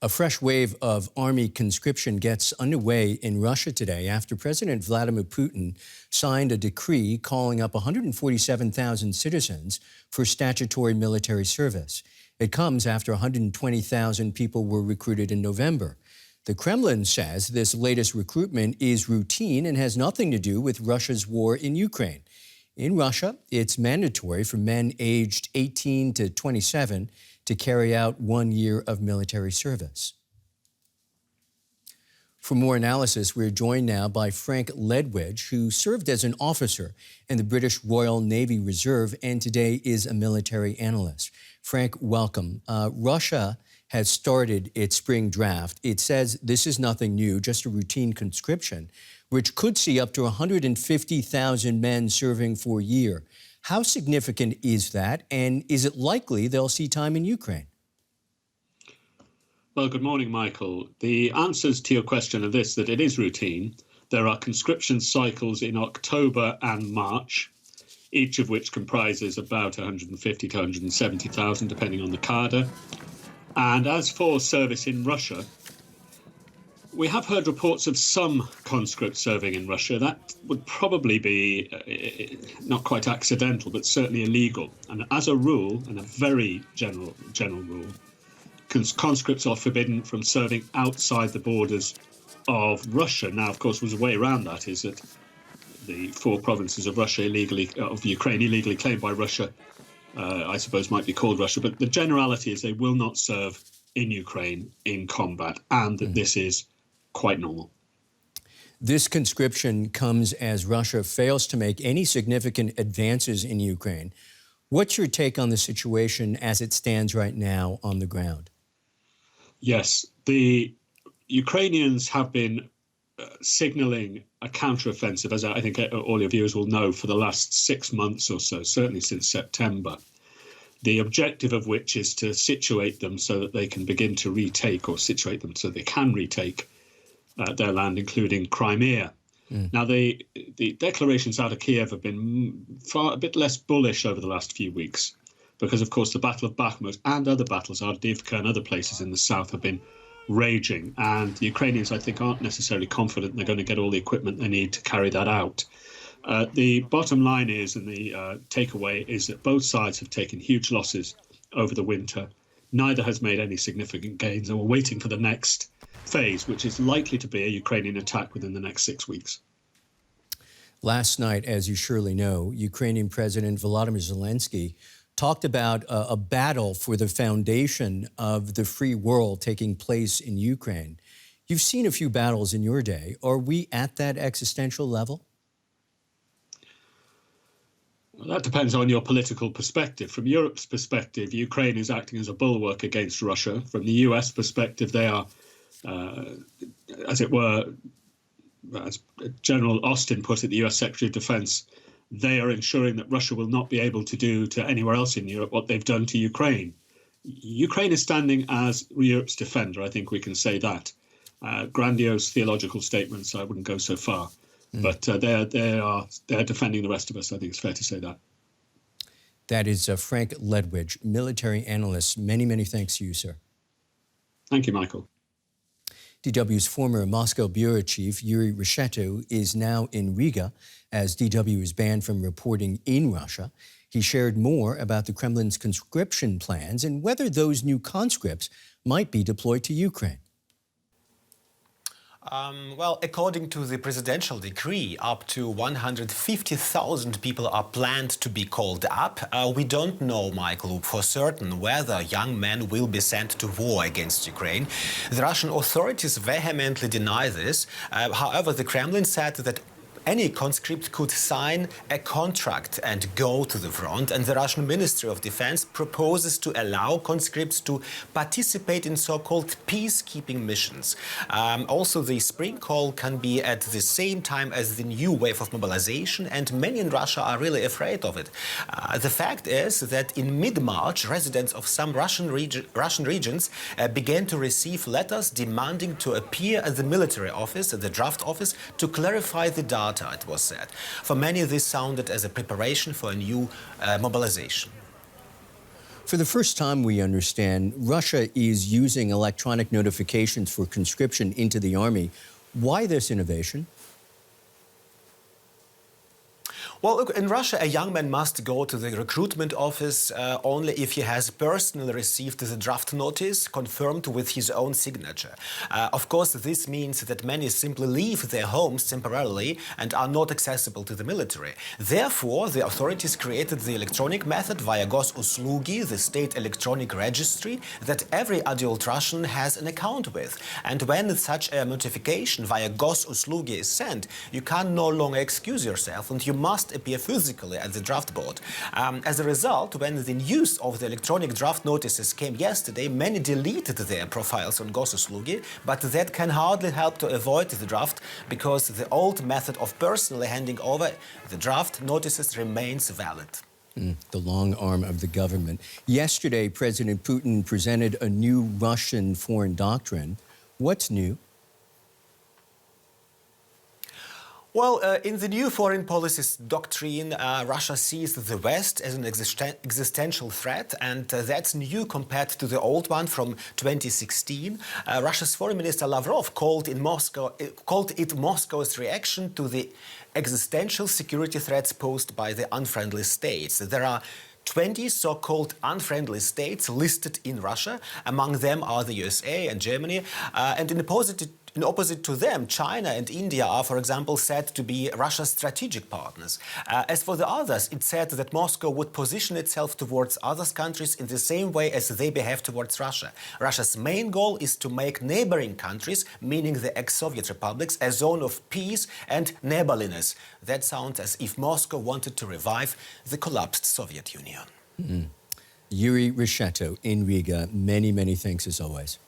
A fresh wave of army conscription gets underway in Russia today after President Vladimir Putin signed a decree calling up 147,000 citizens for statutory military service. It comes after 120,000 people were recruited in November. The Kremlin says this latest recruitment is routine and has nothing to do with Russia's war in Ukraine. In Russia, it's mandatory for men aged 18 to 27 to carry out 1 year of military service. For more analysis, we're joined now by Frank Ledwidge, who served as an officer in the British Royal Navy Reserve and today is a military analyst. Frank, welcome. Russia has started its spring draft. It says this is nothing new, just a routine conscription, which could see up to 150,000 men serving for a year. How significant is that, and is it likely they'll see time in Ukraine? Well, good morning, Michael. The answers to your question are this, that it is routine. There are conscription cycles in October and March, each of which comprises about 150 to 170,000, depending on the cadre. And as for service in Russia, we have heard reports of some conscripts serving in Russia. That would probably be not quite accidental, but certainly illegal. And as a rule, and a very general rule, conscripts are forbidden from serving outside the borders of Russia. Now, of course, there's a way around that, is that the 4 provinces of Ukraine illegally claimed by Russia, I suppose might be called Russia. But the generality is they will not serve in Ukraine in combat, and that this is quite normal. This conscription comes as Russia fails to make any significant advances in Ukraine. What's your take on the situation as it stands right now on the ground? Yes, the Ukrainians have been signaling a counteroffensive, as I think all your viewers will know, for the last 6 months or so, certainly since September. The objective of which is to situate them so that they can begin to retake, or situate them so they can retake their land, including Crimea. Now, the declarations out of Kiev have been a bit less bullish over the last few weeks because, of course, the Battle of Bakhmut and other battles, Avdiivka and other places in the south, have been raging. And the Ukrainians, I think, aren't necessarily confident they're going to get all the equipment they need to carry that out. The bottom line is, and the takeaway is, that both sides have taken huge losses over the winter. Neither has made any significant gains, and we're waiting for the next phase, which is likely to be a Ukrainian attack within the next 6 weeks. Last night, as you surely know, Ukrainian President Vladimir Zelensky talked about a battle for the foundation of the free world taking place in Ukraine. You've seen a few battles in your day. Are we at that existential level? Well, that depends on your political perspective. From Europe's perspective, Ukraine is acting as a bulwark against Russia. From the US perspective, they are as it were, as General Austin put it, the US Secretary of Defense, they are ensuring that Russia will not be able to do to anywhere else in Europe what they've done to Ukraine. Ukraine is standing as Europe's defender, I think we can say that. Grandiose theological statements, I wouldn't go so far. But they're defending the rest of us, I think it's fair to say that. That is Frank Ledwidge, military analyst. Many, many thanks to you, sir. Thank you, Michael. DW's former Moscow bureau chief, Yuri Reshetu, is now in Riga as DW is banned from reporting in Russia. He shared more about the Kremlin's conscription plans and whether those new conscripts might be deployed to Ukraine. Well, according to the presidential decree, up to 150,000 people are planned to be called up. We don't know, Michael, for certain whether young men will be sent to war against Ukraine. The Russian authorities vehemently deny this. However, the Kremlin said that any conscript could sign a contract and go to the front, and the Russian Ministry of Defense proposes to allow conscripts to participate in so-called peacekeeping missions. Also, the spring call can be at the same time as the new wave of mobilization, and many in Russia are really afraid of it. The fact is that in mid-March, residents of some Russian regions began to receive letters demanding to appear at the military office, at the draft office, to clarify the data, it was said. For many, this sounded as a preparation for a new mobilization. For the first time, we understand Russia is using electronic notifications for conscription into the army. Why this innovation? Well, look, in Russia, a young man must go to the recruitment office only if he has personally received the draft notice confirmed with his own signature. Of course, this means that many simply leave their homes temporarily and are not accessible to the military. Therefore, the authorities created the electronic method via Gosuslugi, the state electronic registry that every adult Russian has an account with. And when such a notification via Gosuslugi is sent, you can no longer excuse yourself and you must appear physically at the draft board. As a result, when the news of the electronic draft notices came yesterday, many deleted their profiles on Gosuslugi, but that can hardly help to avoid the draft because the old method of personally handing over the draft notices remains valid. The long arm of the government. Yesterday, President Putin presented a new Russian foreign doctrine. What's new? Well, in the new foreign policy doctrine, Russia sees the West as an existential threat, and that's new compared to the old one from 2016. Russia's Foreign Minister Lavrov called it Moscow's reaction to the existential security threats posed by the unfriendly states. There are 20 so-called unfriendly states listed in Russia. Among them are the USA and Germany, and in opposite to them, China and India are, for example, said to be Russia's strategic partners. As for the others, it's said that Moscow would position itself towards other countries in the same way as they behave towards Russia. Russia's main goal is to make neighboring countries, meaning the ex-Soviet republics, a zone of peace and neighborliness. That sounds as if Moscow wanted to revive the collapsed Soviet Union. Yuri Reshetto in Riga, many thanks as always.